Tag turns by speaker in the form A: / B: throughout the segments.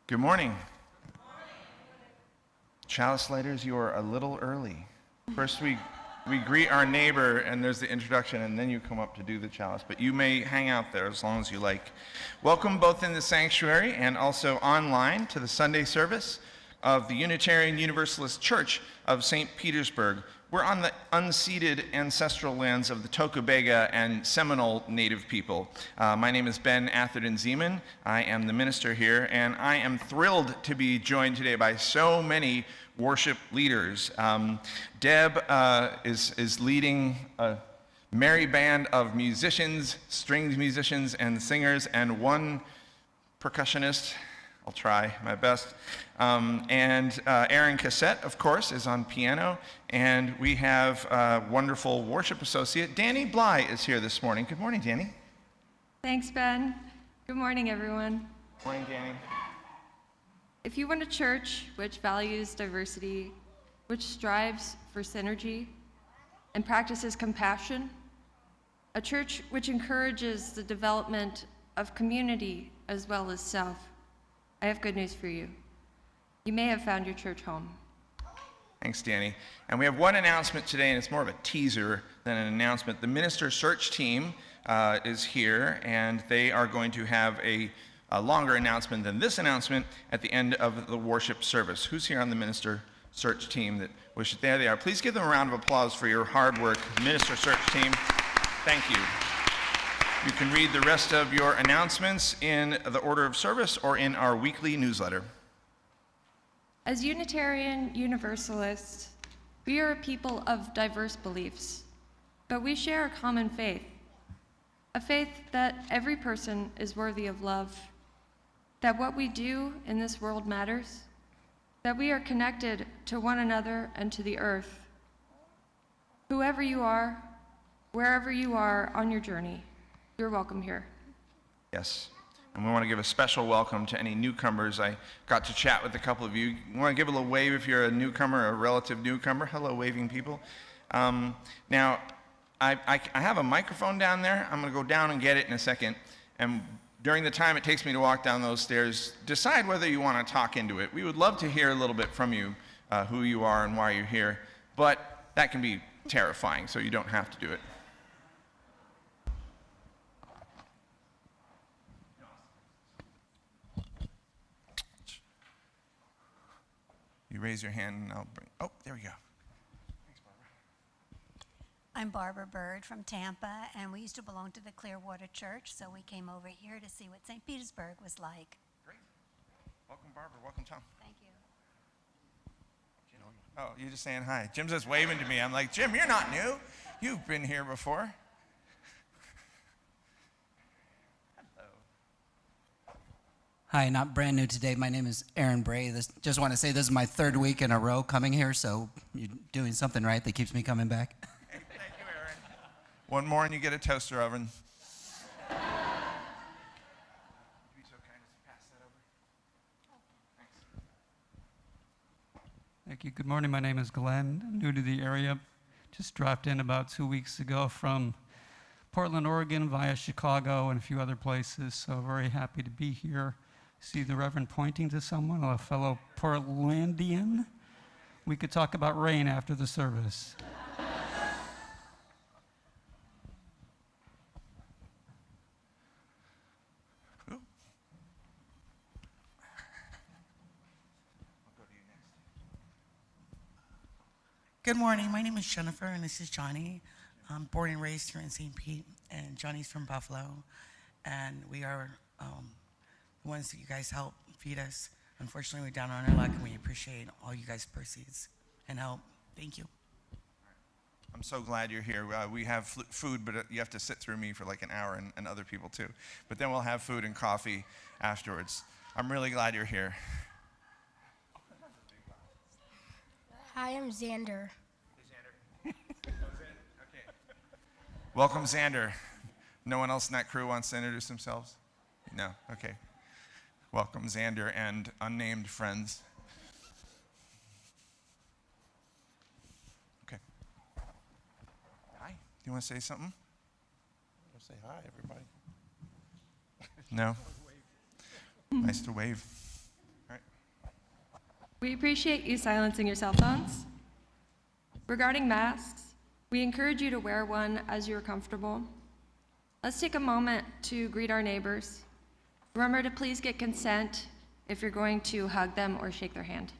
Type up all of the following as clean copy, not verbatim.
A: Good morning. Chalice lighters, you are a little early. First we greet our neighbor and there's the introduction and then you come up to do the chalice, but you may hang out there as long as you like. Welcome both in the sanctuary and also online to the Sunday service of the Unitarian Universalist Church of St. Petersburg. We're on the unceded ancestral lands of the Tokobega and Seminole Native people. My name is Ben Atherton-Zeman. I am the minister here, and I am thrilled to be joined today by so many worship leaders. Deb is leading a merry band of musicians, stringed musicians and singers, and one percussionist. I'll try my best. Aaron Cassette, of course, is on piano. And we have a wonderful worship associate. Dani Blye is here this morning. Good morning, Dani.
B: Thanks, Ben. Good morning, everyone.
A: Good morning, Dani.
B: If you want a church which values diversity, which strives for synergy, and practices compassion, a church which encourages the development of community as well as self, I have good news for you. You may have found your church home.
A: Thanks, Dani. And we have one announcement today, and it's more of a teaser than an announcement. The minister search team is here, and they are going to have a longer announcement than this announcement at the end of the worship service. Who's here on the minister search team that wishes? There they are. Please give them a round of applause for your hard work, minister search team. Thank you. You can read the rest of your announcements in the order of service or in our weekly newsletter.
B: As Unitarian Universalists, we are a people of diverse beliefs, but we share a common faith, a faith that every person is worthy of love, that what we do in this world matters, that we are connected to one another and to the earth. Whoever you are, wherever you are on your journey, you're welcome here.
A: Yes. And we want to give a special welcome to any newcomers. I got to chat with a couple of you. You want to give a little wave if you're a newcomer, a relative newcomer? Hello, waving people. Now, I have a microphone down there. I'm going to go down and get it in a second. And during the time it takes me to walk down those stairs, decide whether you want to talk into it. We would love to hear a little bit from you, who you are and why you're here. But that can be terrifying, so you don't have to do it. You raise your hand and I'll bring, oh, there we go. Thanks, Barbara.
C: I'm Barbara Bird from Tampa, and we used to belong to the Clearwater Church, so we came over here to see what St. Petersburg was like.
A: Great. Welcome, Barbara. Welcome, Tom.
C: Thank you.
A: Jim. Oh, you're just saying hi. Jim's just waving to me. I'm like, Jim, you're not new. You've been here before.
D: Hi, not brand new today. My name is Aaron Blye. Just want to say this is my third week in a row coming here, so you're doing something right that keeps me coming back.
A: Hey, thank you, Aaron. One more and you get a toaster oven. Be so kind as to pass that over. Thanks.
E: Thank you. Good morning. My name is Glenn. I'm new to the area. Just dropped in about 2 weeks ago from Portland, Oregon, via Chicago and a few other places, so very happy to be here. See the Reverend pointing to someone, a fellow Portlandian. We could talk about rain after the service.
A: Ooh. I'll go to you next.
F: Good morning. My name is Jennifer, and this is Johnny. I'm born and raised here in St. Pete, and Johnny's from Buffalo. And we are the ones that you guys help feed us. Unfortunately, we're down on our luck, and we appreciate all you guys' proceeds and help. Thank you.
A: I'm so glad you're here. We have food, but you have to sit through me for like an hour and other people too. But then we'll have food and coffee afterwards. I'm really glad you're here.
G: Hi, I'm Xander.
A: Hey, Xander. Okay. Welcome, Xander. No one else in that crew wants to introduce themselves? No? Okay. Welcome, Xander and unnamed friends. Okay. Hi. Do you want to say something?
H: I'll say hi, everybody.
A: No? Nice to wave. All right.
B: We appreciate you silencing your cell phones. Regarding masks, we encourage you to wear one as you are comfortable. Let's take a moment to greet our neighbors. Remember to please get consent if you're going to hug them or shake their hand.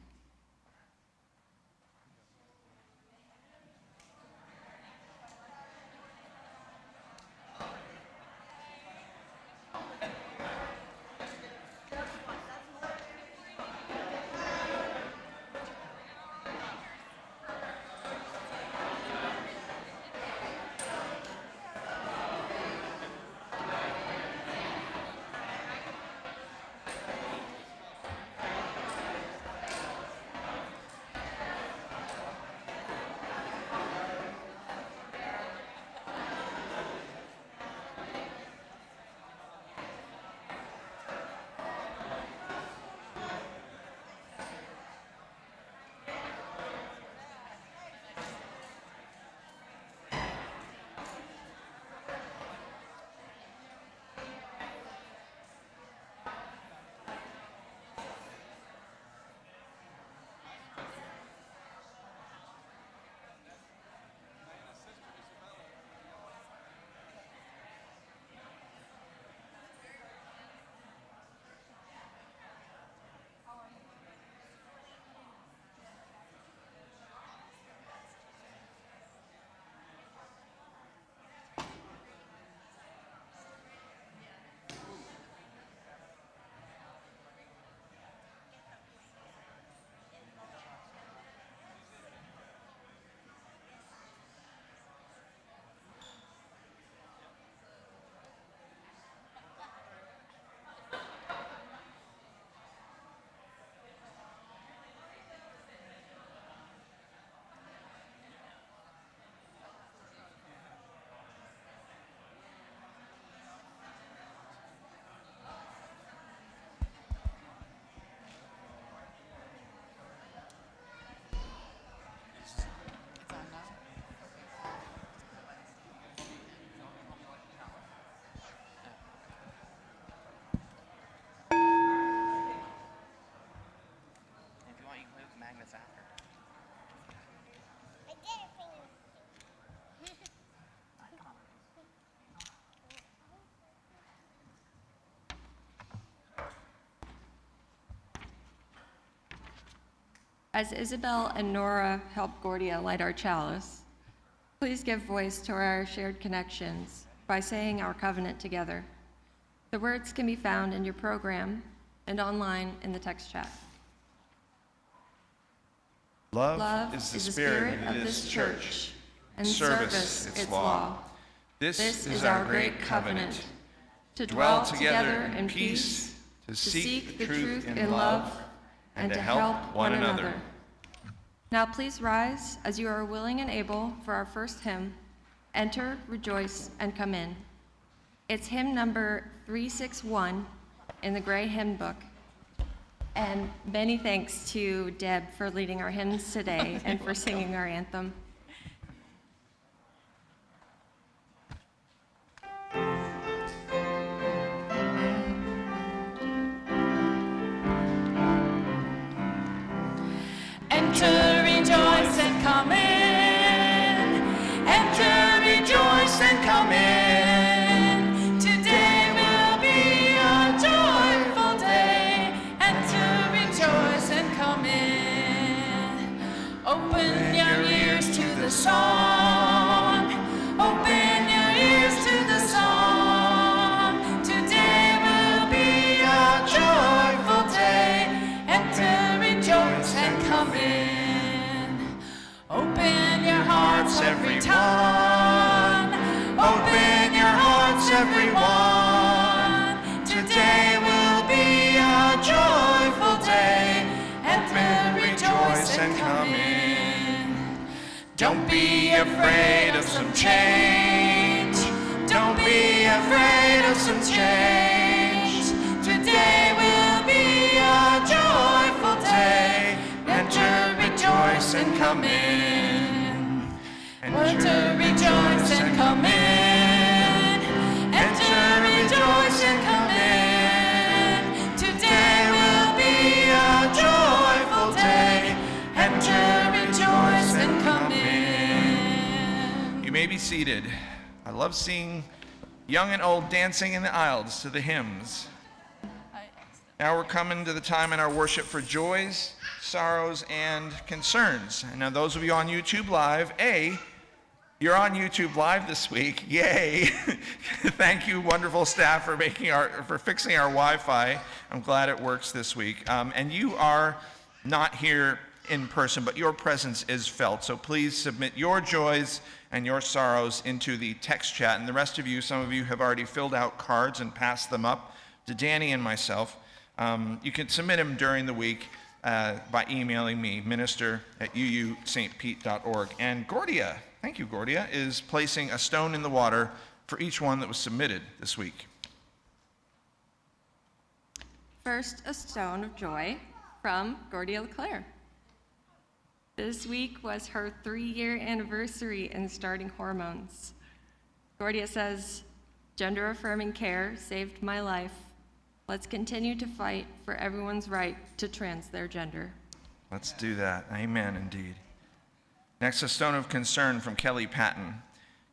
B: As Isabel and Nora help Gordia light our chalice, please give voice to our shared connections by saying our covenant together. The words can be found in your program and online in the text chat.
A: Love is the spirit of this church,
B: and
A: service its law. This is our great covenant,
B: to
A: dwell together in peace, to seek the truth in love, and to help one another.
B: Now please rise as you are willing and able for our first hymn, Enter, Rejoice, and Come In. It's hymn number 361 in the gray hymn book. And many thanks to Deb for leading our hymns today and for singing our anthem.
I: Enter, rejoice, and come in. Enter, rejoice, and come in. Today will be a joyful day. Enter, rejoice, and come in. Open your ears to the song. Open your ears to the song. Today will be a joyful day. Enter, rejoice, and come in. Open your hearts, everyone. Open your hearts, everyone. Today will be a joyful day. Enter, rejoice, and come in. Don't be afraid of some change. Don't be afraid of some change. Today will be a joyful day. Enter, rejoice, and come in. Enter, rejoice, and come in. Enter, rejoice, and come in. Today will be a joyful day. Enter, rejoice, and come in.
A: You may be seated. I love seeing young and old dancing in the aisles to the hymns. Now we're coming to the time in our worship for joys, sorrows, and concerns. And now those of you on YouTube Live, you're on YouTube Live this week. Yay! Thank you, wonderful staff, for fixing our Wi-Fi. I'm glad it works this week. And you are not here in person, but your presence is felt. So please submit your joys and your sorrows into the text chat. And the rest of you, some of you have already filled out cards and passed them up to Dani and myself. You can submit them during the week by emailing me, minister@uustpete.org. And Gordia, thank you, Gordia, is placing a stone in the water for each one that was submitted this week.
B: First, a stone of joy from Gordia LeClaire. This week was her 3-year anniversary in starting hormones. Gordia says, gender-affirming care saved my life. Let's continue to fight for everyone's right to trans their gender.
A: Let's do that. Amen, indeed. Next, a stone of concern from Kelly Patton.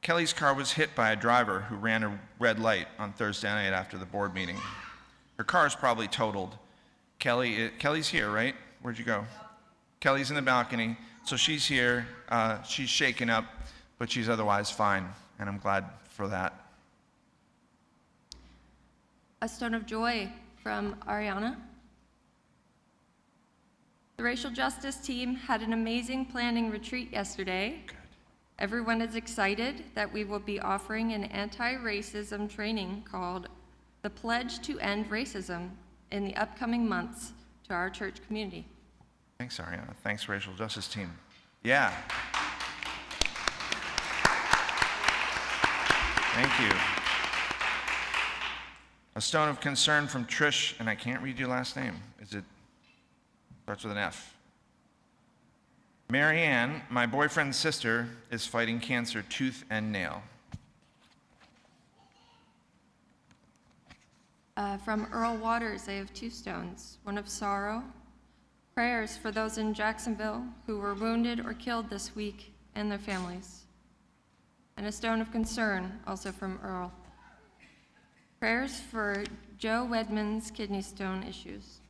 A: Kelly's car was hit by a driver who ran a red light on Thursday night after the board meeting. Her car is probably totaled. Kelly's here, right? Where'd you go? Kelly's in the balcony, so she's here. She's shaken up, but she's otherwise fine, and I'm glad for that.
B: A stone of joy from Ariana. The racial justice team had an amazing planning retreat yesterday.
A: Good.
B: Everyone is excited that we will be offering an anti-racism training called The Pledge to End Racism in the upcoming months to our church community.
A: Thanks, Ariana. Thanks, racial justice team. Yeah. Thank you. A stone of concern from Trish, and I can't read your last name. Starts with an F. Marianne, my boyfriend's sister, is fighting cancer tooth and nail.
B: From Earl Waters, I have 2 stones, one of sorrow, prayers for those in Jacksonville who were wounded or killed this week and their families, and a stone of concern, also from Earl. Prayers for Joe Wedman's kidney stone issues.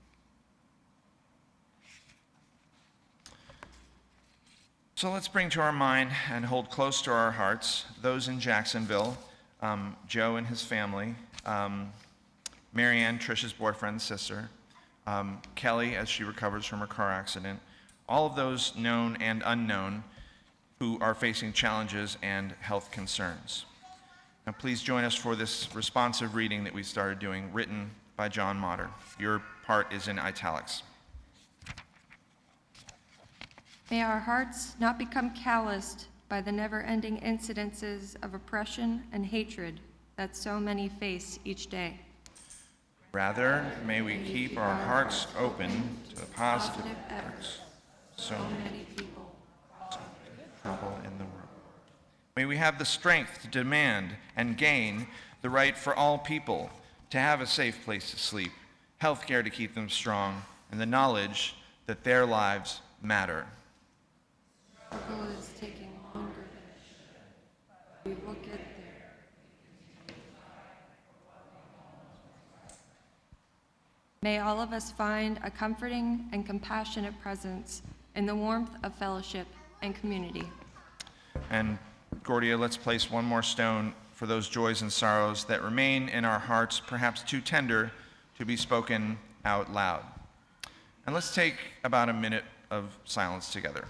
A: So let's bring to our mind and hold close to our hearts those in Jacksonville, Joe and his family, Marianne, Trish's boyfriend and sister, Kelly as she recovers from her car accident, all of those known and unknown who are facing challenges and health concerns. Now please join us for this responsive reading that we started doing, written by John Motter. Your part is in italics.
B: May our hearts not become calloused by the never-ending incidences of oppression and hatred that so many face each day.
A: Rather, may we keep our hearts open to the positive efforts so many people trouble in the world. May we have the strength to demand and gain the right for all people to have a safe place to sleep, health care to keep them strong, and the knowledge that their lives matter.
B: The struggle is taking longer than we will get there. May all of us find a comforting and compassionate presence in the warmth of fellowship and community.
A: And Gordia, let's place one more stone for those joys and sorrows that remain in our hearts, perhaps too tender to be spoken out loud. And let's take about a minute of silence together.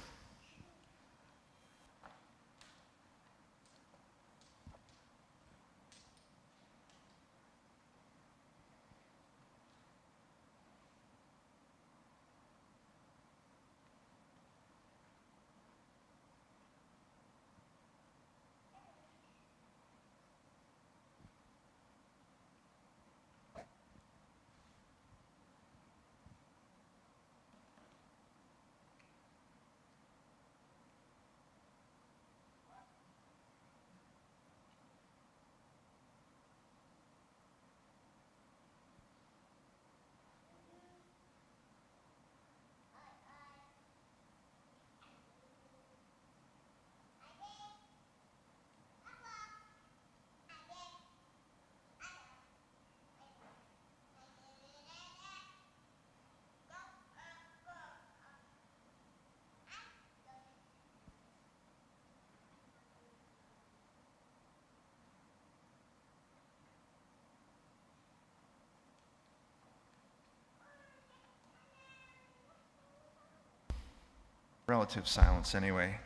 A: Relative silence anyway.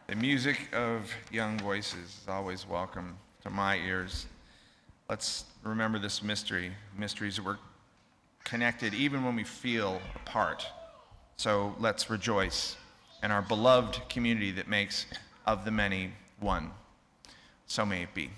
A: The music of young voices is always welcome to my ears. Let's remember this mystery. Mysteries that we're connected even when we feel apart. So let's rejoice in our beloved community that makes of the many one. So may it be.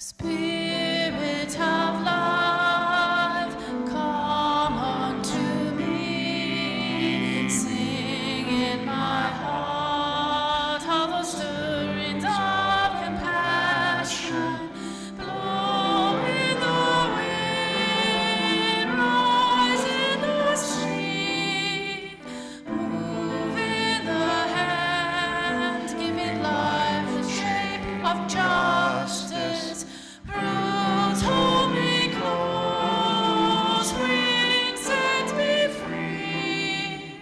I: Spirit of life, come unto me. Sing in my heart all the stirrings of compassion. Blow in the wind, rise in the stream. Move in the hand, give it life the shape of justice. Roots hold me close, wings set me free.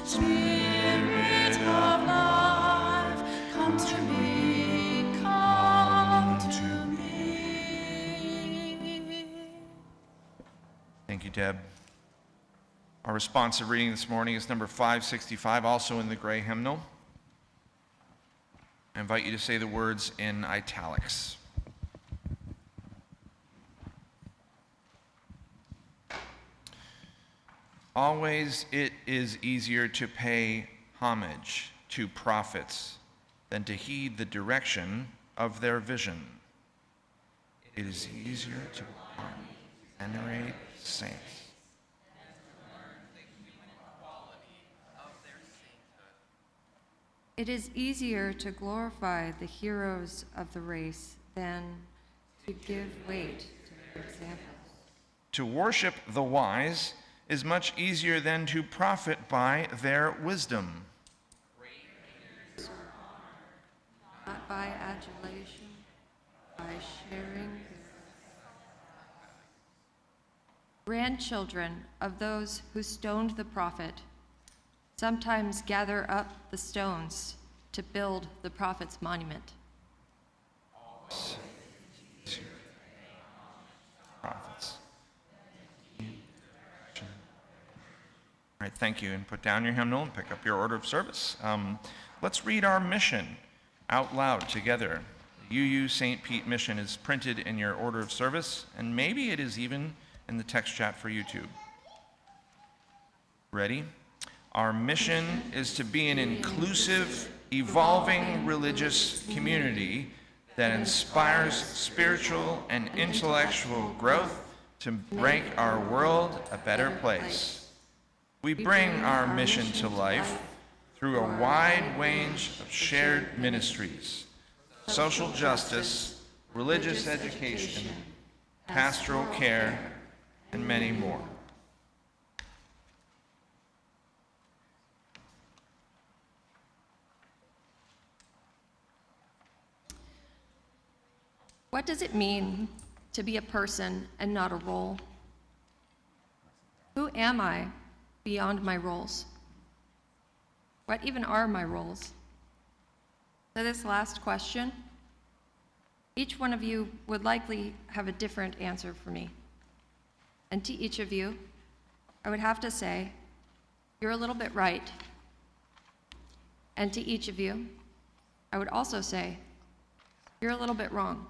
I: Spirit of life, come to me, come to me.
A: Thank you, Deb. Our responsive reading this morning is number 565, also in the gray hymnal. I invite you to say the words in italics. Always it is easier to pay homage to prophets than to heed the direction of their vision. It is easier to venerate saints.
B: It is easier to glorify the heroes of the race than to give weight to their examples.
A: To worship the wise is much easier than to profit by their wisdom.
B: by adulation, by sharing their grandchildren of those who stoned the prophet sometimes gather up the stones to build the prophet's monument.
A: Prophets. All right, thank you. And put down your hymnal and pick up your order of service. Let's read our mission out loud together. The UU St. Pete mission is printed in your order of service, and maybe it is even in the text chat for YouTube. Ready? Our mission is to be an inclusive, evolving religious community that inspires spiritual and intellectual growth to make our world a better place. We bring our mission to life through a wide range of shared ministries: social justice, religious education, pastoral care, and many more.
B: What does it mean to be a person and not a role? Who am I beyond my roles? What even are my roles? To this last question, each one of you would likely have a different answer for me. And to each of you, I would have to say, you're a little bit right. And to each of you, I would also say, you're a little bit wrong.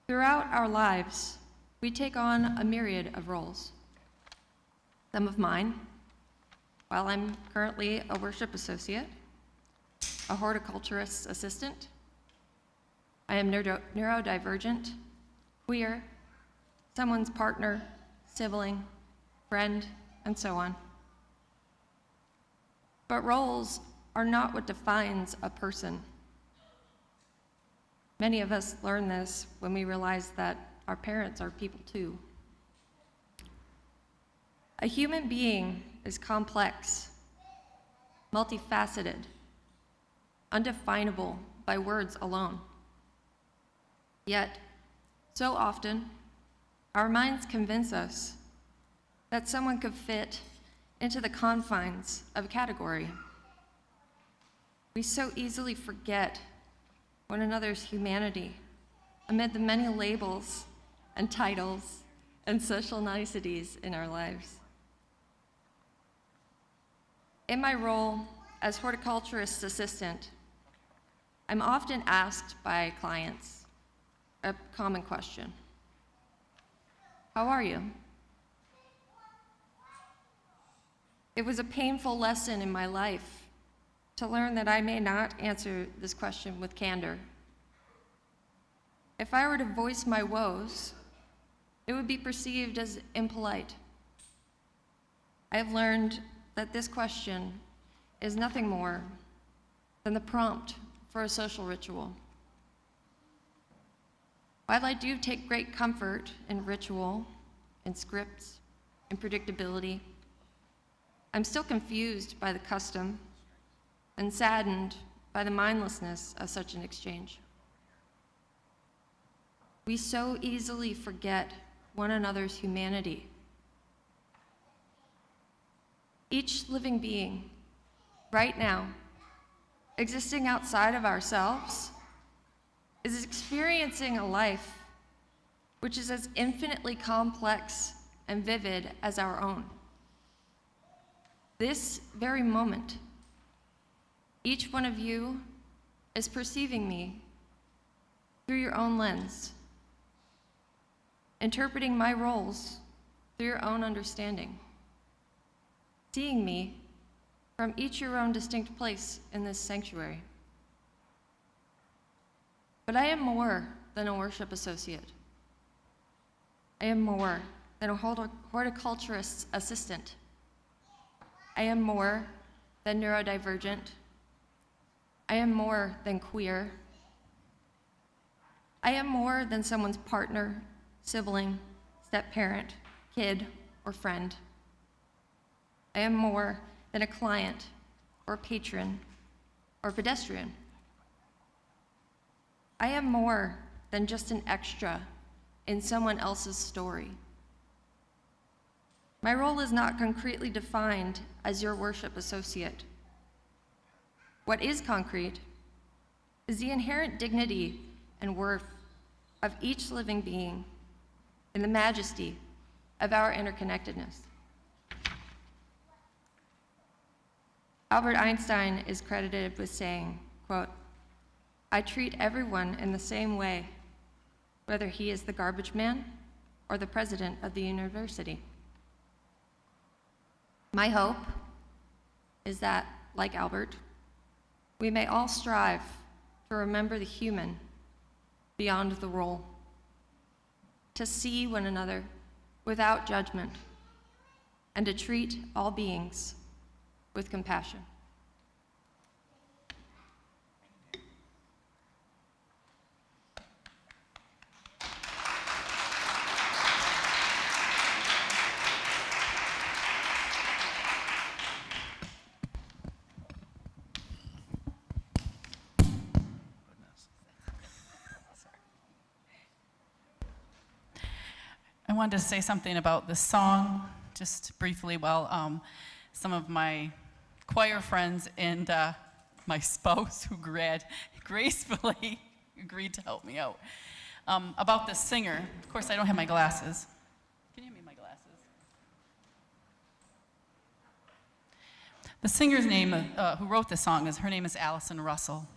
B: Throughout our lives, we take on a myriad of roles. Some of mine, while I'm currently a worship associate, a horticulturist assistant, I am neurodivergent, queer, someone's partner, sibling, friend, and so on. But roles are not what defines a person. Many of us learn this when we realize that our parents are people too. A human being is complex, multifaceted, undefinable by words alone. Yet, so often, our minds convince us that someone could fit into the confines of a category. We so easily forget one another's humanity amid the many labels and titles and social niceties in our lives. In my role as horticulturist assistant, I'm often asked by clients a common question: how are you? It was a painful lesson in my life to learn that I may not answer this question with candor. If I were to voice my woes, it would be perceived as impolite. I have learned that this question is nothing more than the prompt for a social ritual. While I do take great comfort in ritual, in scripts, in predictability, I'm still confused by the custom and saddened by the mindlessness of such an exchange. We so easily forget one another's humanity. Each living being, right now, existing outside of ourselves, is experiencing a life which is as infinitely complex and vivid as our own. This very moment, each one of you is perceiving me through your own lens, interpreting my roles through your own understanding, seeing me from each your own distinct place in this sanctuary. But I am more than a worship associate. I am more than a horticulturist's assistant. I am more than neurodivergent. I am more than queer. I am more than someone's partner, sibling, step-parent, kid, or friend. I am more than a client, or patron, or pedestrian. I am more than just an extra in someone else's story. My role is not concretely defined as your worship associate. What is concrete is the inherent dignity and worth of each living being in the majesty of our interconnectedness. Albert Einstein is credited with saying, quote, "I treat everyone in the same way, whether he is the garbage man or the president of the university." My hope is that, like Albert, we may all strive to remember the human beyond the role, to see one another without judgment, and to treat all beings with compassion.
I: I wanted to say something about this song, just briefly, while some of my choir friends and my spouse, who gracefully agreed to help me out, about this singer. Of course, I don't have my glasses. Can you hand me my glasses? The singer's name, who wrote this song, her name is Alison Russell.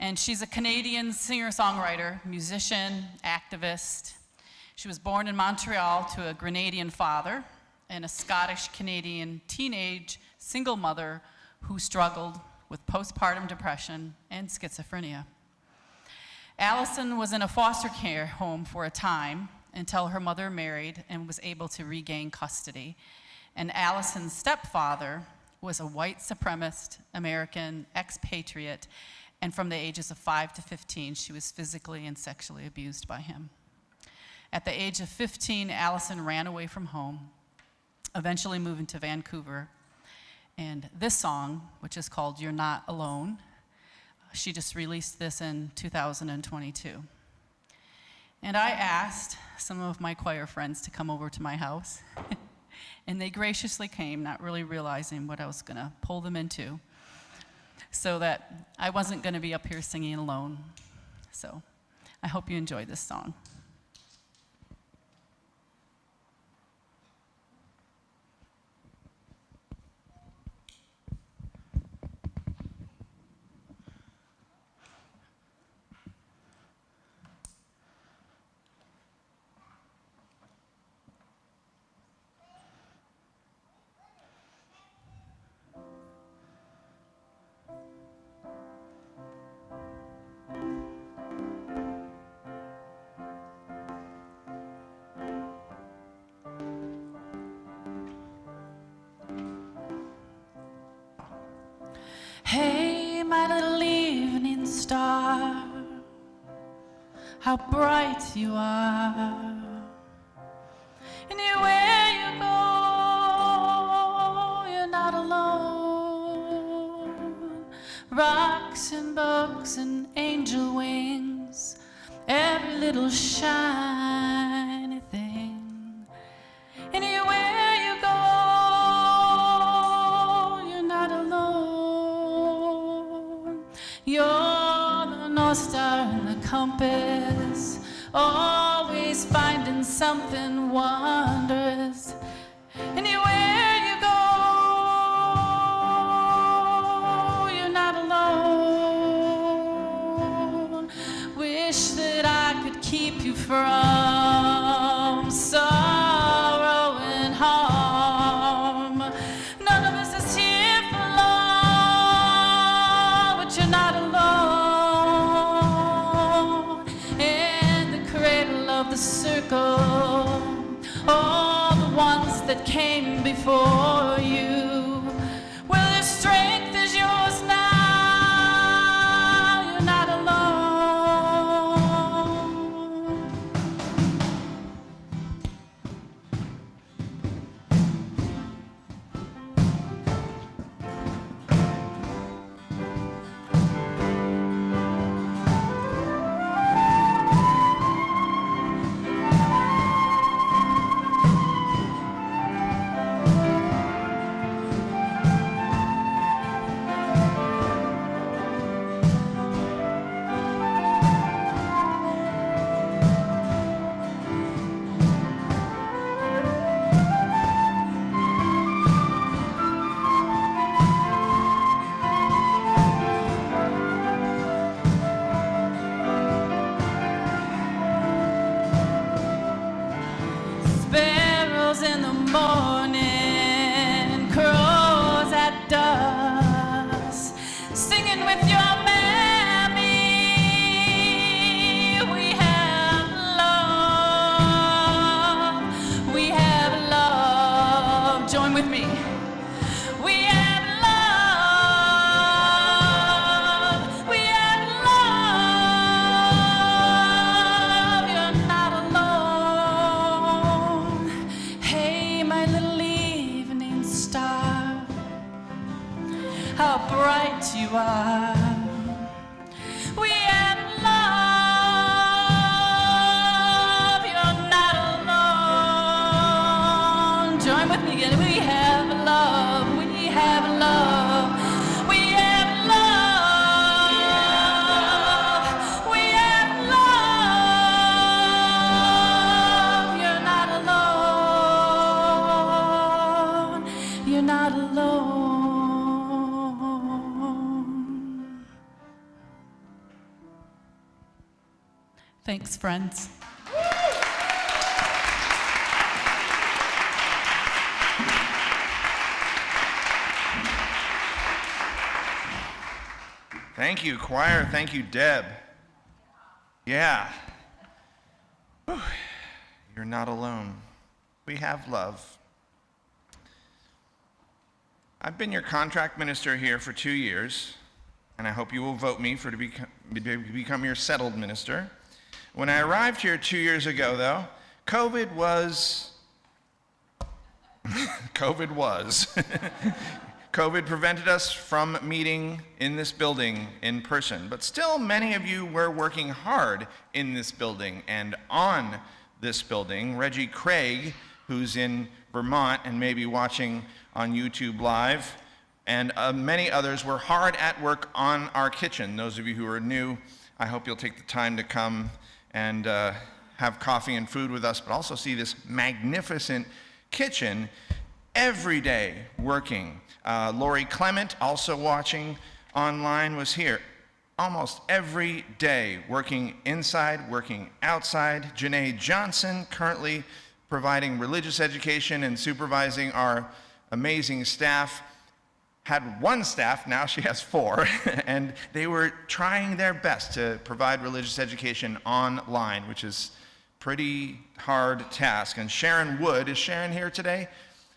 I: And she's a Canadian singer-songwriter, musician, activist. She was born in Montreal to a Grenadian father and a Scottish-Canadian teenage single mother who struggled with postpartum depression and schizophrenia. Alison was in a foster care home for a time until her mother married and was able to regain custody. And Alison's stepfather was a white supremacist American expatriate, and from the ages of 5 to 15, she was physically and sexually abused by him. At the age of 15, Alison ran away from home, eventually moving to Vancouver. And this song, which is called "You're Not Alone," she just released this in 2022. And I asked some of my choir friends to come over to my house, and they graciously came, not really realizing what I was gonna pull them into, so that I wasn't gonna be up here singing alone. So I hope you enjoy this song. Hey, my little evening star, how bright you are. Anywhere you go, you're not alone. Rocks and bugs and angel wings, every little shiny thing. Anywhere you go, you're not alone. You're the North Star and the compass, always finding something wondrous. Anywhere you go, you're not alone. Wish that I could keep you from sorrow and harm. None of us is here for long, but you're not alone. In the cradle of the circle, all the ones that came before you, well, their strength is yours now. You're not alone. Thanks, friends.
A: Thank you, choir. Thank you, Deb. Yeah. Whew. You're not alone. We have love. I've been your contract minister here for 2 years, and I hope you will vote me to become your settled minister. When I arrived here 2 years ago, though, COVID was. COVID prevented us from meeting in this building in person, but still many of you were working hard in this building and on this building. Reggie Craig, who's in Vermont and maybe watching on YouTube Live, and many others were hard at work on our kitchen. Those of you who are new, I hope you'll take the time to come and have coffee and food with us, but also see this magnificent kitchen every day working. Lori Clement, also watching online, was here almost every day, working inside, working outside. Janae Johnson, currently providing religious education and supervising our amazing staff. Had one staff, now she has 4, and they were trying their best to provide religious education online, which is pretty hard task. And Sharon Wood, is Sharon here today?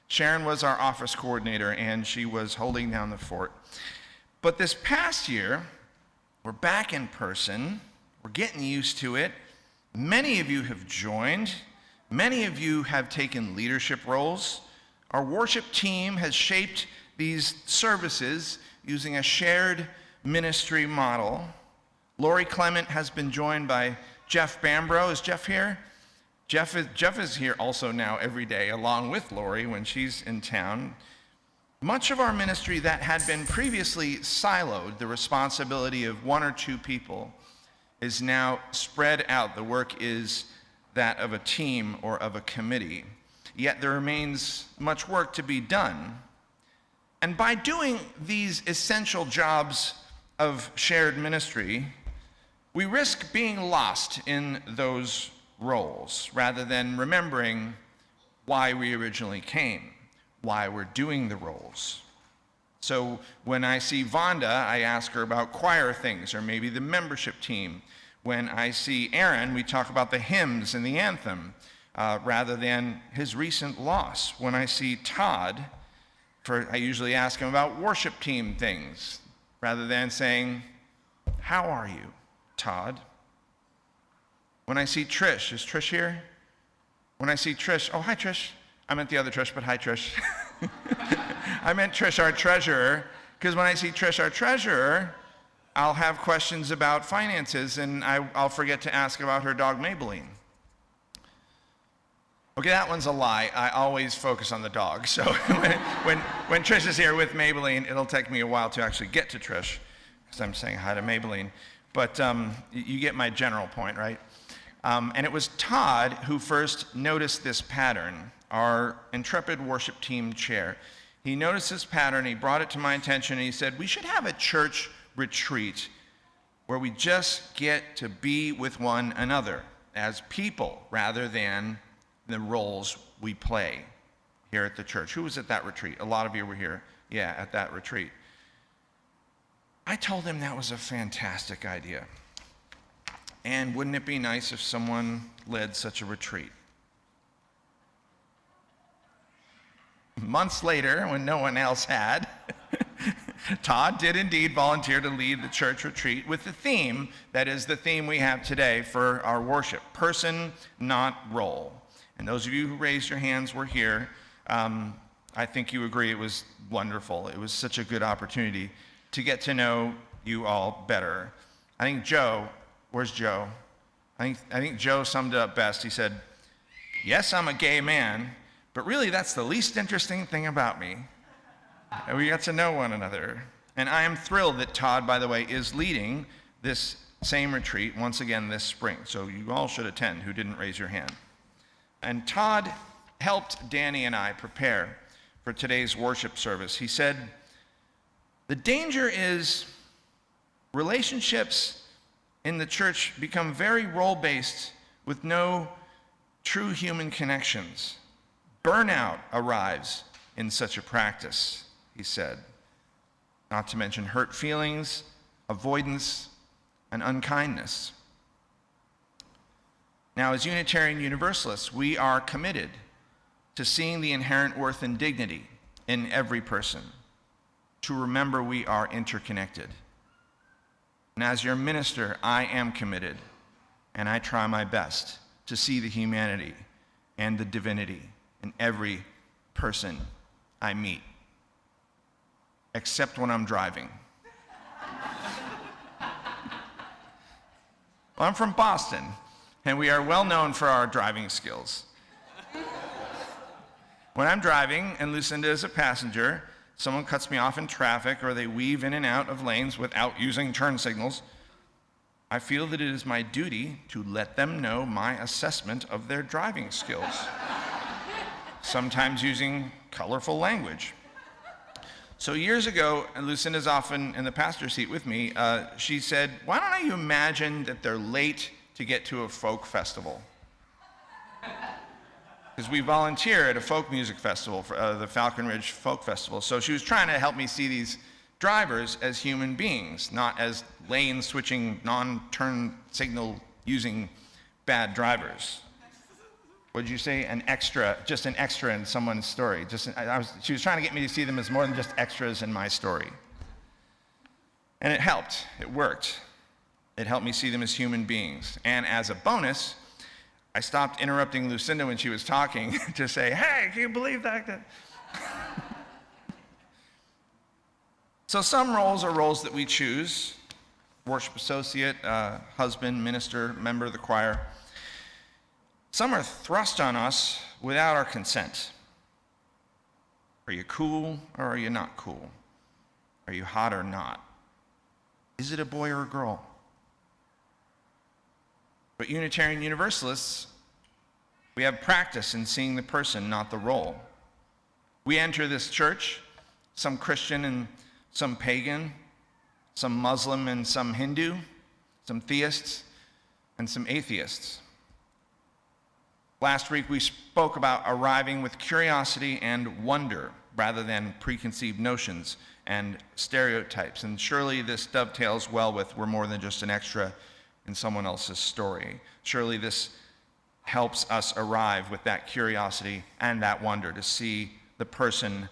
A: Sharon was our office coordinator, and she was holding down the fort. But this past year, we're back in person. We're getting used to it. Many of you have joined. Many of you have taken leadership roles. Our worship team has shaped these services using a shared ministry model. Lori Clement has been joined by Jeff Bambro. Is Jeff here? Jeff is here also now every day, along with Lori when she's in town. Much of our ministry that had been previously siloed, the responsibility of 1 or 2 people, is now spread out. The work is that of a team or of a committee. Yet there remains much work to be done. And by doing these essential jobs of shared ministry, we risk being lost in those roles rather than remembering why we originally came, why we're doing the roles. So when I see Vonda, I ask her about choir things or maybe the membership team. When I see Aaron, we talk about the hymns and the anthem rather than his recent loss. When I see Todd, I usually ask him about worship team things rather than saying, "How are you, Todd?" When I see Trish, is Trish here? When I see Trish, oh, hi Trish. I meant the other Trish, but hi Trish. I meant Trish, our treasurer, because when I see Trish, our treasurer, I'll have questions about finances and I'll forget to ask about her dog Maybelline. Okay, that one's a lie. I always focus on the dog. So when Trish is here with Maybelline, it'll take me a while to actually get to Trish because I'm saying hi to Maybelline. But you get my general point, right? And it was Todd who first noticed this pattern, our intrepid worship team chair. He noticed this pattern, he brought it to my attention, and he said, we should have a church retreat where we just get to be with one another as people rather than the roles we play here at the church. Who was at that retreat? A lot of you were here, yeah, at that retreat. I told him that was a fantastic idea. And wouldn't it be nice if someone led such a retreat? Months later, when no one else had, Todd did indeed volunteer to lead the church retreat with the theme that is the theme we have today for our worship, person, not role. And those of you who raised your hands were here. I think you agree it was wonderful. It was such a good opportunity to get to know you all better. I think Joe, where's Joe? I think Joe summed it up best. He said, yes, I'm a gay man, but really that's the least interesting thing about me. And we got to know one another. And I am thrilled that Todd, by the way, is leading this same retreat once again this spring. So you all should attend who didn't raise your hand. And Todd helped Dani and I prepare for today's worship service. He said, the danger is relationships in the church become very role-based with no true human connections. Burnout arrives in such a practice, he said, not to mention hurt feelings, avoidance, and unkindness. Now, as Unitarian Universalists, we are committed to seeing the inherent worth and dignity in every person, to remember we are interconnected. And as your minister, I am committed, and I try my best to see the humanity and the divinity in every person I meet, except when I'm driving. Well, I'm from Boston, and we are well known for our driving skills. When I'm driving and Lucinda is a passenger, someone cuts me off in traffic or they weave in and out of lanes without using turn signals, I feel that it is my duty to let them know my assessment of their driving skills, sometimes using colorful language. So years ago, and Lucinda's often in the passenger seat with me, she said, why don't you imagine that they're late to get to a folk festival? Because we volunteer at a folk music festival, the Falcon Ridge Folk Festival. So she was trying to help me see these drivers as human beings, not as lane-switching, non-turn signal-using bad drivers. What did you say? Just an extra in someone's story. She was trying to get me to see them as more than just extras in my story. And it helped. It worked. It helped me see them as human beings. And as a bonus, I stopped interrupting Lucinda when she was talking to say, hey, can you believe that? So some roles are roles that we choose: worship associate, husband, minister, member of the choir. Some are thrust on us without our consent. Are you cool or are you not cool? Are you hot or not? Is it a boy or a girl? But Unitarian Universalists, we have practice in seeing the person, not the role. We enter this church, some Christian and some pagan, some Muslim and some Hindu, some theists and some atheists. Last week we spoke about arriving with curiosity and wonder rather than preconceived notions and stereotypes. And surely this dovetails well with we're more than just an extra in someone else's story. Surely this helps us arrive with that curiosity and that wonder to see the person,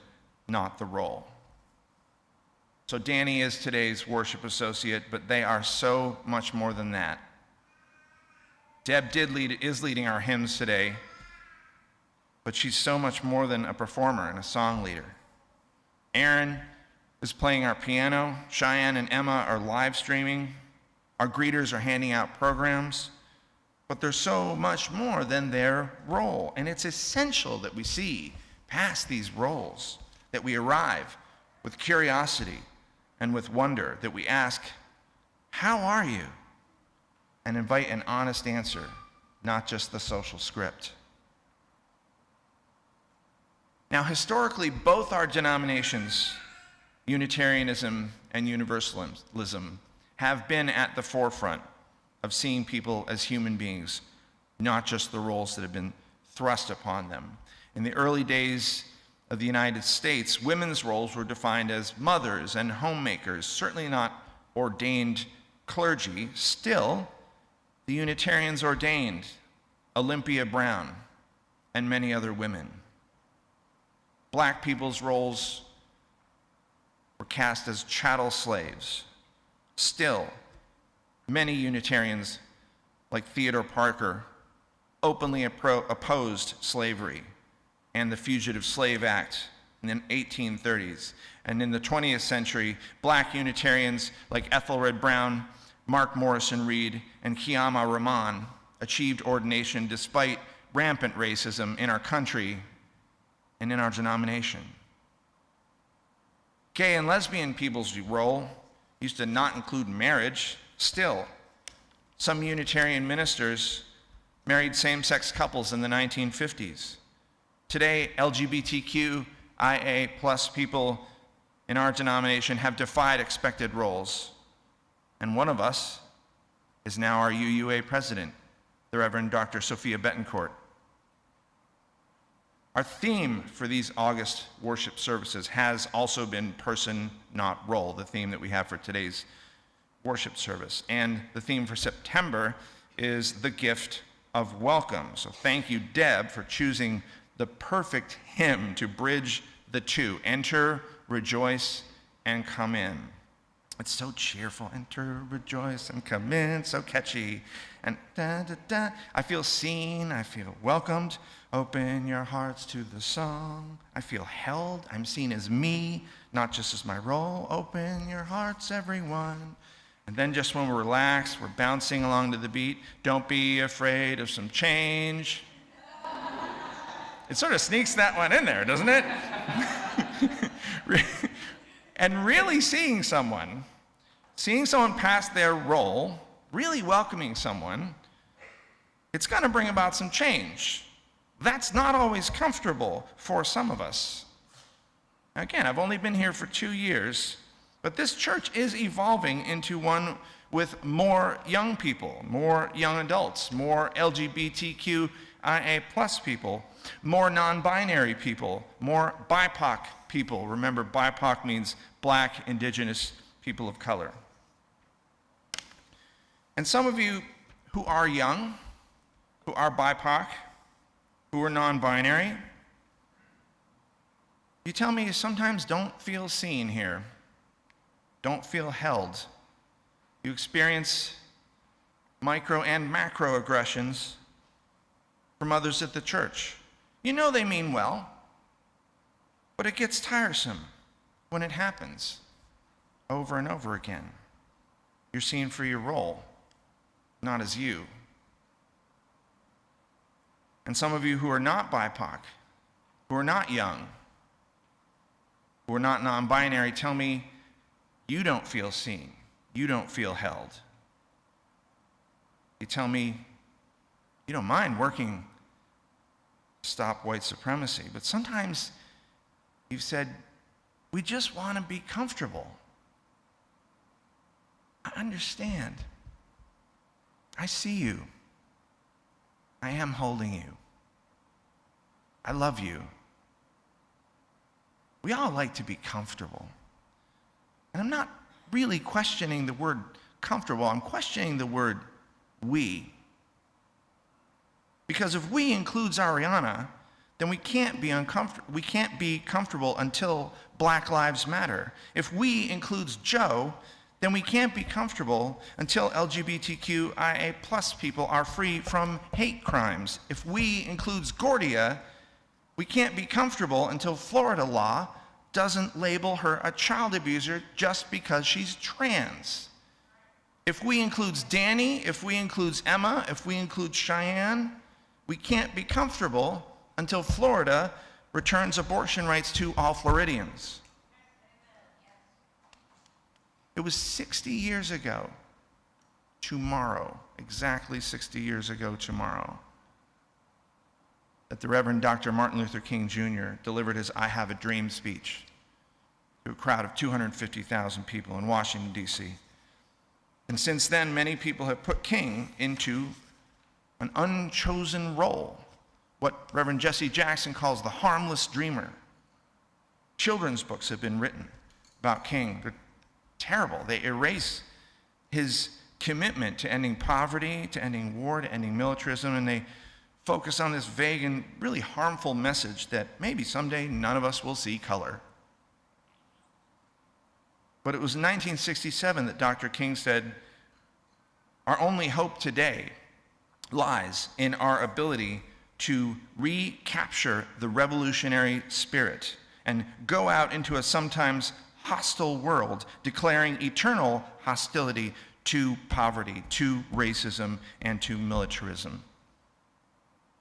A: not the role. So Dani is today's worship associate, but they are so much more than that. Deb is leading our hymns today, but she's so much more than a performer and a song leader. Aaron is playing our piano. Cheyenne and Emma are live streaming. Our greeters are handing out programs, but there's so much more than their role. And it's essential that we see past these roles, that we arrive with curiosity and with wonder, that we ask, how are you? And invite an honest answer, not just the social script. Now, historically, both our denominations, Unitarianism and Universalism, have been at the forefront of seeing people as human beings, not just the roles that have been thrust upon them. In the early days of the United States, women's roles were defined as mothers and homemakers, certainly not ordained clergy. Still, the Unitarians ordained Olympia Brown and many other women. Black people's roles were cast as chattel slaves. Still, many Unitarians, like Theodore Parker, openly opposed slavery and the Fugitive Slave Act in the 1830s. And in the 20th century, black Unitarians like Ethelred Brown, Mark Morrison Reed, and Kiama Rahman achieved ordination despite rampant racism in our country and in our denomination. Gay and lesbian people's role used to not include marriage. Still, some Unitarian ministers married same-sex couples in the 1950s. Today, LGBTQIA plus people in our denomination have defied expected roles. And one of us is now our UUA president, the Reverend Dr. Sophia Betancourt. Our theme for these August worship services has also been person, not role, the theme that we have for today's worship service. And the theme for September is the gift of welcome. So thank you, Deb, for choosing the perfect hymn to bridge the two. Enter, rejoice, and come in. It's so cheerful. Enter, rejoice, and come in. So catchy. And da da da. I feel seen. I feel welcomed. Open your hearts to the song. I feel held. I'm seen as me, not just as my role. Open your hearts, everyone. And then just when we're relaxed, we're bouncing along to the beat. Don't be afraid of some change. It sort of sneaks that one in there, doesn't it? And really seeing someone past their role, really welcoming someone, it's going to bring about some change. That's not always comfortable for some of us. Again, I've only been here for 2 years, but this church is evolving into one with more young people, more young adults, more LGBTQIA+ people, more non-binary people, more BIPOC people. Remember, BIPOC means Black, Indigenous, people of color. And some of you who are young, who are BIPOC, who are non-binary, you tell me you sometimes don't feel seen here, don't feel held. You experience micro and macro aggressions from others at the church. You know they mean well, but it gets tiresome when it happens over and over again. You're seen for your role, not as you. And some of you who are not BIPOC, who are not young, who are not non-binary, tell me you don't feel seen, you don't feel held. You tell me you don't mind working to stop white supremacy, but sometimes you've said, we just want to be comfortable. I understand. I see you. I am holding you. I love you. We all like to be comfortable. And I'm not really questioning the word comfortable. I'm questioning the word we. Because if we includes Ariana, then we can't be comfortable until Black Lives Matter. If we includes Joe, then we can't be comfortable until LGBTQIA+ people are free from hate crimes. If we includes Gordia, we can't be comfortable until Florida law doesn't label her a child abuser just because she's trans. If we includes Dani, if we includes Emma, if we include Cheyenne, we can't be comfortable until Florida returns abortion rights to all Floridians. It was 60 years ago tomorrow, exactly 60 years ago tomorrow, that the Reverend Dr. Martin Luther King Jr. delivered his I Have a Dream speech to a crowd of 250,000 people in Washington, D.C. And since then, many people have put King into an unchosen role, what Reverend Jesse Jackson calls the harmless dreamer. Children's books have been written about King. They're terrible. They erase his commitment to ending poverty, to ending war, to ending militarism, and they focus on this vague and really harmful message that maybe someday none of us will see color. But it was in 1967 that Dr. King said, our only hope today lies in our ability to recapture the revolutionary spirit and go out into a sometimes hostile world, declaring eternal hostility to poverty, to racism, and to militarism.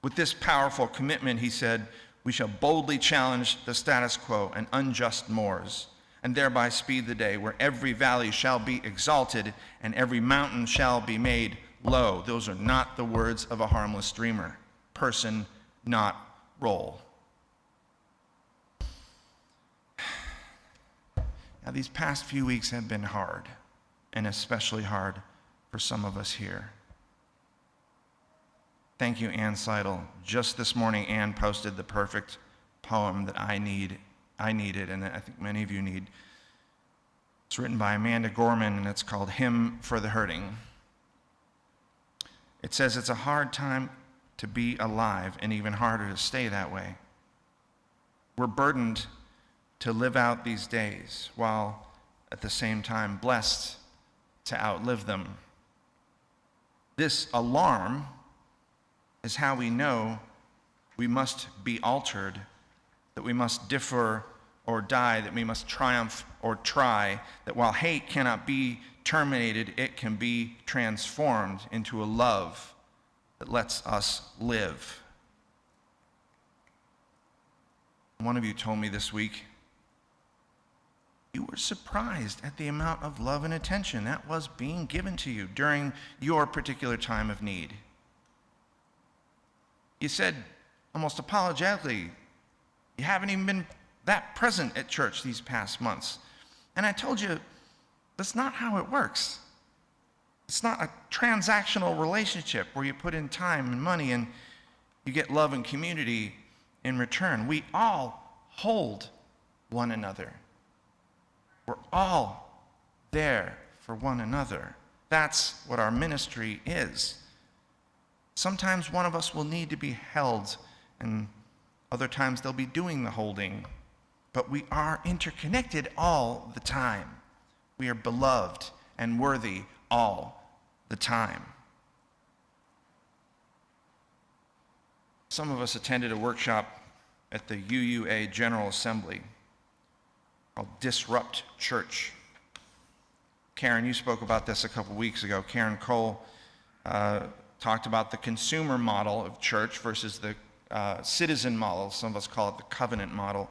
A: With this powerful commitment, he said, we shall boldly challenge the status quo and unjust mores, and thereby speed the day where every valley shall be exalted and every mountain shall be made low. Those are not the words of a harmless dreamer. Person, not role. Now, these past few weeks have been hard, and especially hard for some of us here. Thank you, Ann Seidel. Just this morning, Ann posted the perfect poem that I needed, and that I think many of you need. It's written by Amanda Gorman, and it's called Hymn for the Hurting. It says, it's a hard time to be alive and even harder to stay that way. We're burdened to live out these days while at the same time blessed to outlive them. This alarm is how we know we must be altered, that we must differ or die, that we must triumph or try, that while hate cannot be terminated, it can be transformed into a love that lets us live. One of you told me this week, you were surprised at the amount of love and attention that was being given to you during your particular time of need. You said, almost apologetically, you haven't even been that present at church these past months. And I told you, that's not how it works. It's not a transactional relationship where you put in time and money and you get love and community in return. We all hold one another. We're all there for one another. That's what our ministry is. Sometimes one of us will need to be held, and other times they'll be doing the holding. But we are interconnected all the time. We are beloved and worthy all the time. Some of us attended a workshop at the UUA General Assembly called Disrupt Church. Karen, you spoke about this a couple weeks ago. Karen Cole talked about the consumer model of church versus the citizen model. Some of us call it the covenant model.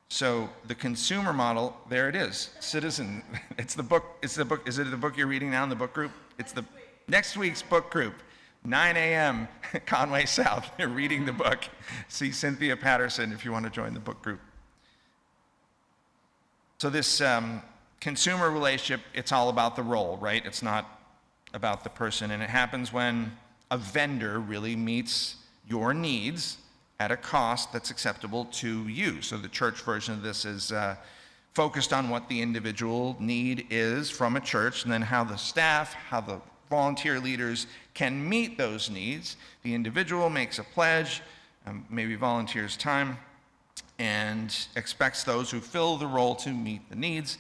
A: So the consumer model, there it is, citizen. It's the book. Is it the book you're reading now in the book group? It's the next week's book group, 9 a.m. Conway South. They're reading the book. See Cynthia Patterson if you want to join the book group. So this consumer relationship, it's all about the role, right? It's not about the person. And it happens when a vendor really meets your needs at a cost that's acceptable to you. So the church version of this is focused on what the individual need is from a church, and then how the staff, how the volunteer leaders can meet those needs. The individual makes a pledge, maybe volunteers time, and expects those who fill the role to meet the needs.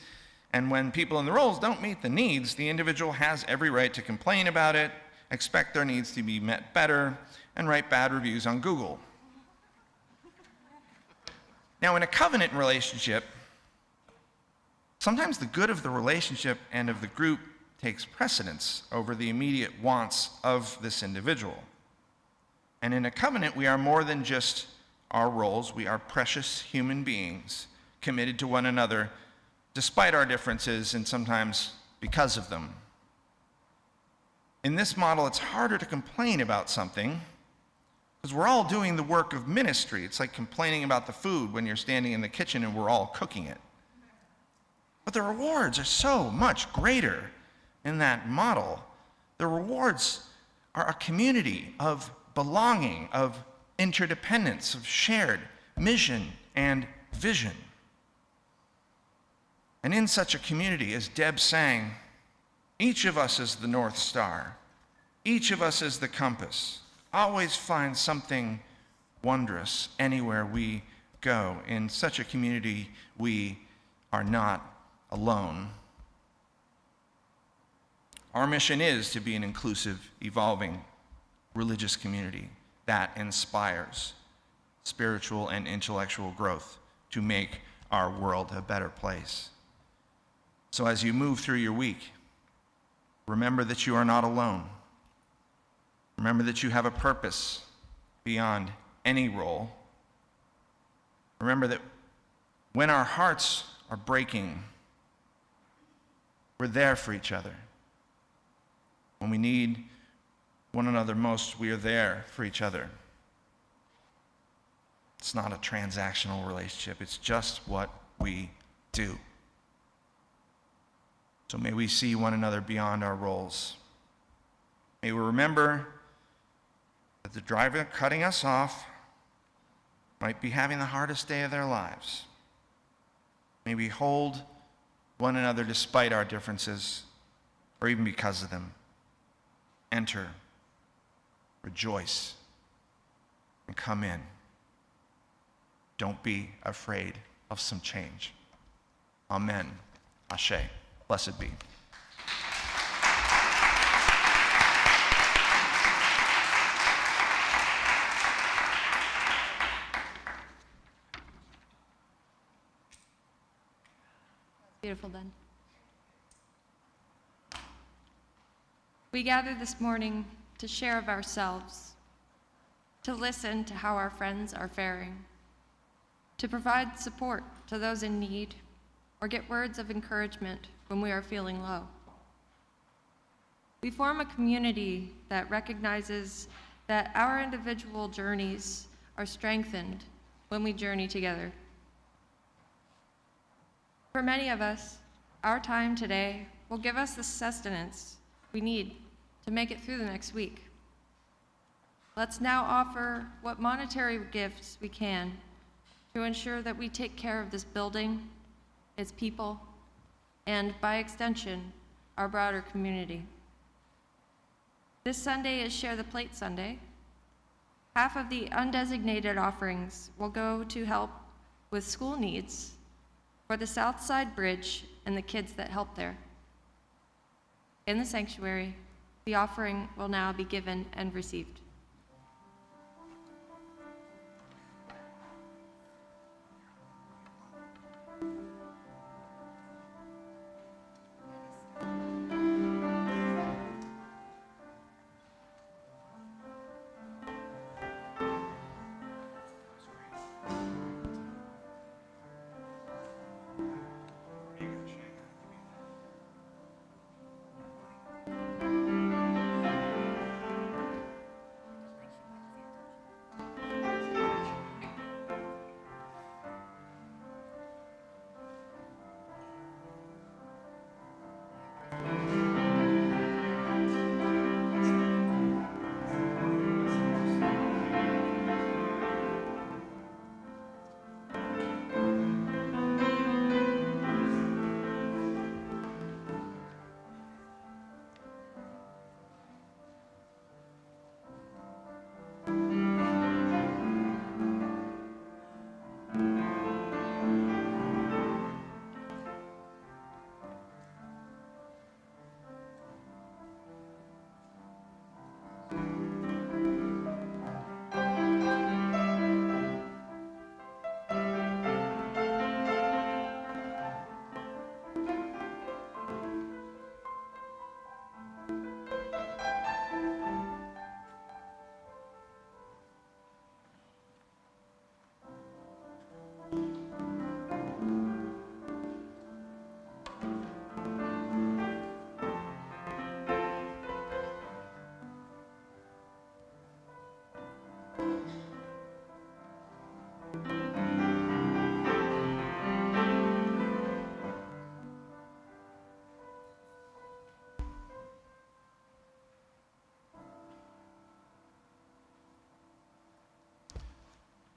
A: And when people in the roles don't meet the needs, the individual has every right to complain about it, expect their needs to be met better, and write bad reviews on Google. Now, in a covenant relationship, sometimes the good of the relationship and of the group takes precedence over the immediate wants of this individual. And in a covenant, we are more than just our roles. We are precious human beings committed to one another despite our differences and sometimes because of them. In this model, it's harder to complain about something because we're all doing the work of ministry. It's like complaining about the food when you're standing in the kitchen and we're all cooking it. But the rewards are so much greater in that model. The rewards are a community of belonging, of interdependence, of shared mission and vision. And in such a community, as Deb sang, each of us is the North Star. Each of us is the compass. Always find something wondrous anywhere we go. In such a community, we are not alone. Our mission is to be an inclusive, evolving religious community that inspires spiritual and intellectual growth to make our world a better place. So as you move through your week, remember that you are not alone. Remember that you have a purpose beyond any role. Remember that when our hearts are breaking, we're there for each other. When we need one another most, we are there for each other. It's not a transactional relationship. It's just what we do. So may we see one another beyond our roles. May we remember that the driver cutting us off might be having the hardest day of their lives. May we hold one another despite our differences, or even because of them. Enter, rejoice, and come in. Don't be afraid of some change. Amen. Ashe. Blessed be.
B: Beautiful then. We gather this morning to share of ourselves, to listen to how our friends are faring, to provide support to those in need, or get words of encouragement when we are feeling low. We form a community that recognizes that our individual journeys are strengthened when we journey together. For many of us, our time today will give us the sustenance we need to make it through the next week. Let's now offer what monetary gifts we can to ensure that we take care of this building, its people, and by extension, our broader community. This Sunday is Share the Plate Sunday. Half of the undesignated offerings will go to help with school needs for the South Side Bridge and the kids that help there. In the sanctuary, the offering will now be given and received.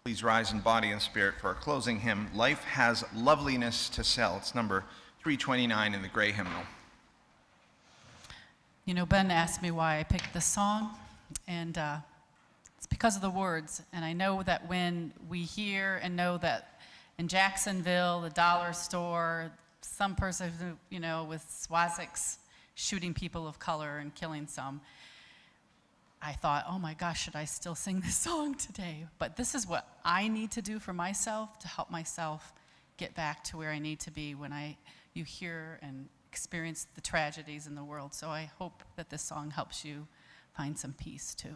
A: Please rise in body and spirit for our closing hymn, Life Has Loveliness to Sell. It's number 329 in the gray hymnal.
I: You know, Ben asked me why I picked this song, and it's because of the words. And I know that when we hear and know that in Jacksonville, the dollar store, some person who, you know, with swastikas shooting people of color and killing some, I thought, oh my gosh, should I still sing this song today? But this is what I need to do for myself to help myself get back to where I need to be when you hear and experience the tragedies in the world. So I hope that this song helps you find some peace too.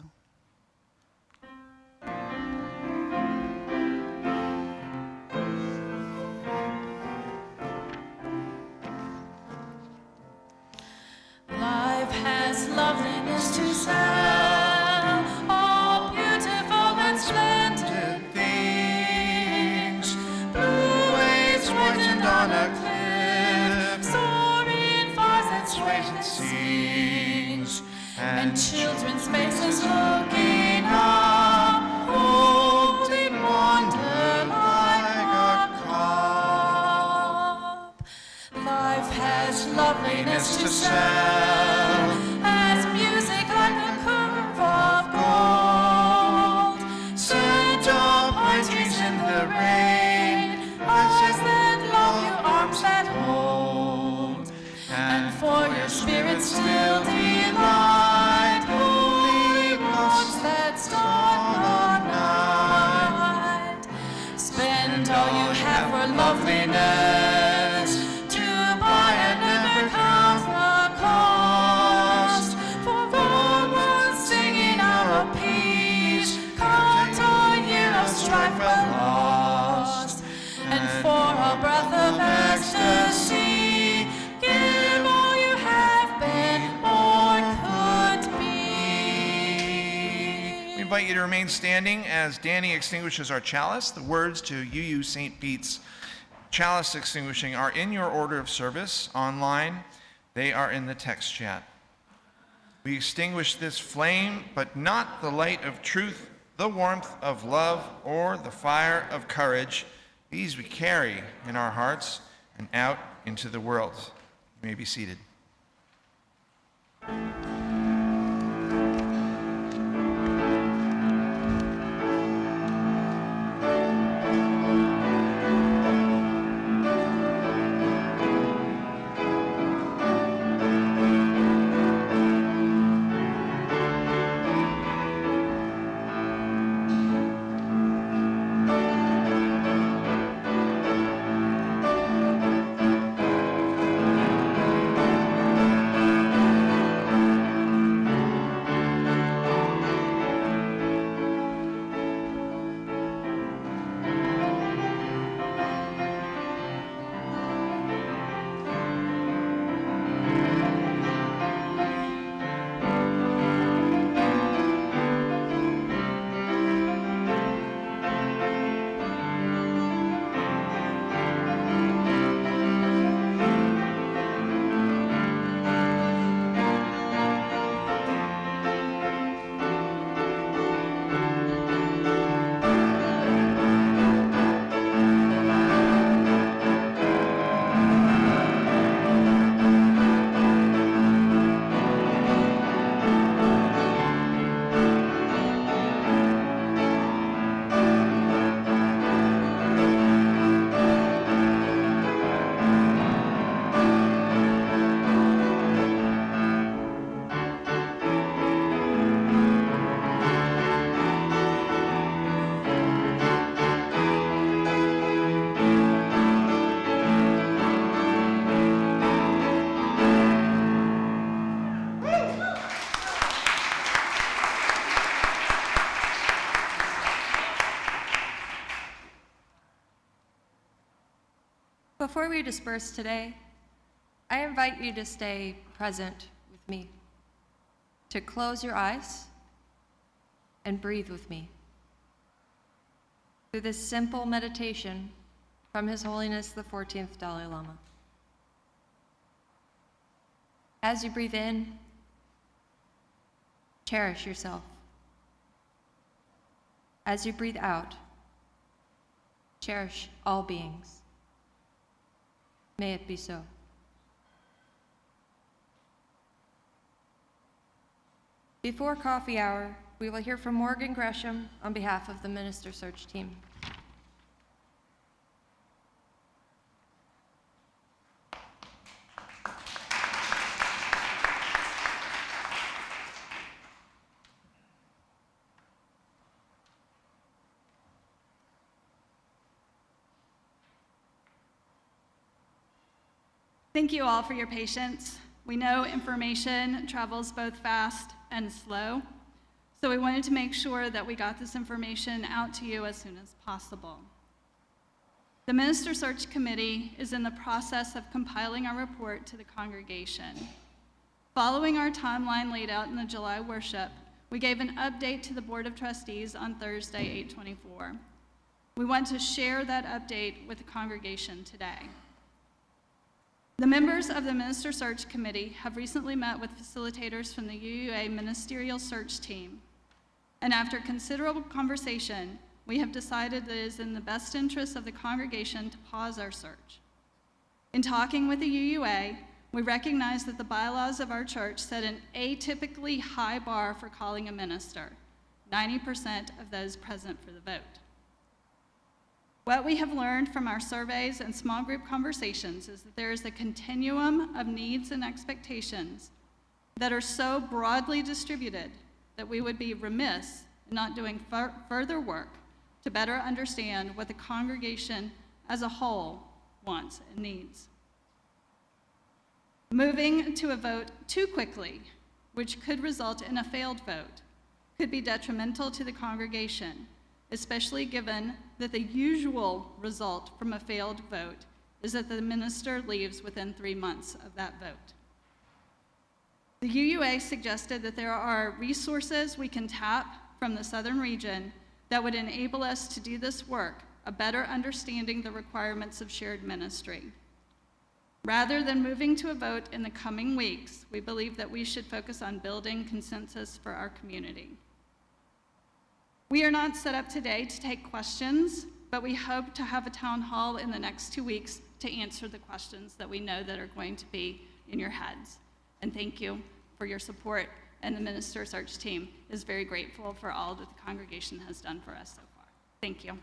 J: Life has loveliness to sell, all beautiful and splendid things. Blue waves whitened on a cliff, soaring fars and sways and sings, and children
A: invite you to remain standing as Dani extinguishes our chalice. The words to UU St. Pete's chalice extinguishing are in your order of service online. They are in the text chat. We extinguish this flame, but not the light of truth, the warmth of love, or the fire of courage. These we carry in our hearts and out into the world. You may be seated.
B: Before we disperse today, I invite you to stay present with me, to close your eyes and breathe with me through this simple meditation from His Holiness the 14th Dalai Lama. As you breathe in, cherish yourself. As you breathe out, cherish all beings. May it be so. Before coffee hour, we will hear from Morgan Gresham on behalf of the Minister Search team.
K: Thank you all for your patience. We know information travels both fast and slow, so we wanted to make sure that we got this information out to you as soon as possible. The Minister Search Committee is in the process of compiling our report to the congregation. Following our timeline laid out in the July worship, we gave an update to the Board of Trustees on Thursday, 8/24. We want to share that update with the congregation today. The members of the Minister Search Committee have recently met with facilitators from the UUA Ministerial Search Team, and after considerable conversation, we have decided that it is in the best interest of the congregation to pause our search. In talking with the UUA, we recognize that the bylaws of our church set an atypically high bar for calling a minister, 90% of those present for the vote. What we have learned from our surveys and small group conversations is that there is a continuum of needs and expectations that are so broadly distributed that we would be remiss in not doing further work to better understand what the congregation as a whole wants and needs. Moving to a vote too quickly, which could result in a failed vote, could be detrimental to the congregation, especially given that the usual result from a failed vote is that the minister leaves within 3 months of that vote. The UUA suggested that there are resources we can tap from the southern region that would enable us to do this work, a better understanding the requirements of shared ministry. Rather than moving to a vote in the coming weeks, we believe that we should focus on building consensus for our community. We are not set up today to take questions, but we hope to have a town hall in the next 2 weeks to answer the questions that we know that are going to be in your heads. And thank you for your support, and the Minister Search team is very grateful for all that the congregation has done for us so far. Thank you.